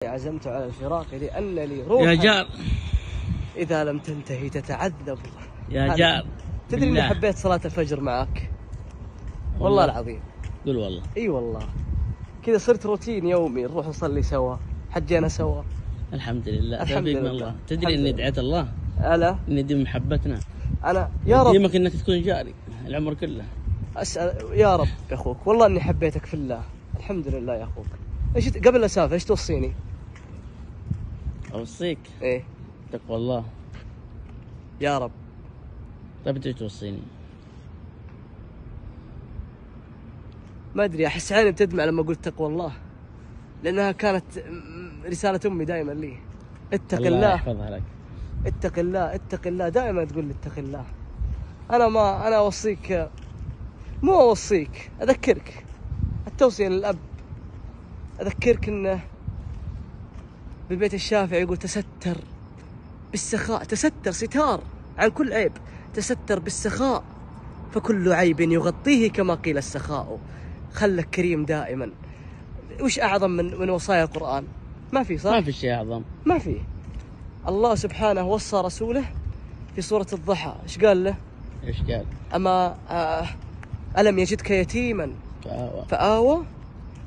عزمت على الفراق لأن لي روحا يا جار إذا لم تنتهي تتعذب. يا جار تدري إني حبيت صلاة الفجر معك والله العظيم. قل والله. إي والله كذا صرت روتين يومي، نروح نصلي سوا، حجينا سوا. الحمد لله. الحمد لله. الله. تدري إني دعيت الله ألا إني ديم محبتنا. أنا يا رب ديمك إنك تكون جاري العمر كله. أسأل يا رب يا أخوك، والله إني حبيتك في الله. الحمد لله يا أخوك. إيش قبل لا أسافر إيش توصيني؟ أوصيك إيه تقوى الله يا رب. طيب ايش توصيني؟ ما أدري، أحس عيني بتدمع لما قلت تقوى الله، لأنها كانت رسالة أمي دائما لي. اتق الله. الله يحفظها لك. اتق الله اتق الله، دائما تقول لي اتق الله. أنا أوصيك، مو أوصيك، أذكرك. التوصية للأب، أذكرك إنه بالبيت الشافعي يقول تستر بالسخاء، تستر ستار عن كل عيب، تستر بالسخاء فكل عيب يغطيه كما قيل السخاء. خلك كريم دائما. وش أعظم من وصايا القرآن؟ ما في، صح؟ ما في شيء أعظم. ما في. الله سبحانه وصى رسوله في سورة الضحى، إيش قال له؟ إيش قال؟ ألم يجدك يتيما فآوى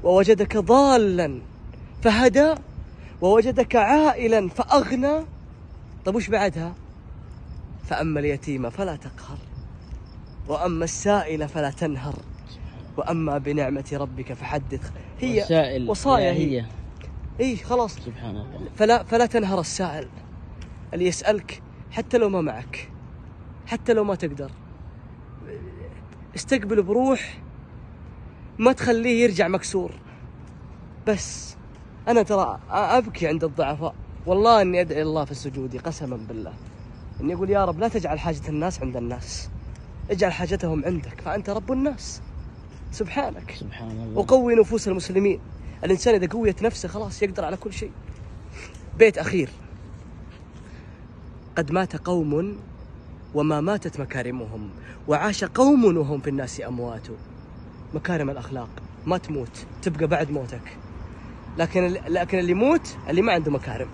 ووجدك ضالا فهدى ووجدك عائلا فأغنى. طيب وش بعدها؟ فأما اليتيم فلا تقهر وأما السائل فلا تنهر وأما بنعمة ربك فحدث. هي وصايا هي. إيه خلاص. سبحان الله. فلا تنهر السائل اللي يسألك، حتى لو ما معك، حتى لو ما تقدر، استقبل بروح، ما تخليه يرجع مكسور. بس أنا ترى أبكي عند الضعفاء، والله إني أدعي الله في السجود قسما بالله إني أقول يا رب لا تجعل حاجة الناس عند الناس، اجعل حاجتهم عندك فأنت رب الناس سبحانك. سبحان الله. وقوي نفوس المسلمين. الإنسان إذا قويت نفسه خلاص يقدر على كل شيء. بيت أخير: قد مات قوم وما ماتت مكارمهم وعاش قوم وهم في الناس أموات. مكارم الأخلاق ما تموت، تبقى بعد موتك. لكن اللي يموت اللي ما عنده مكارم.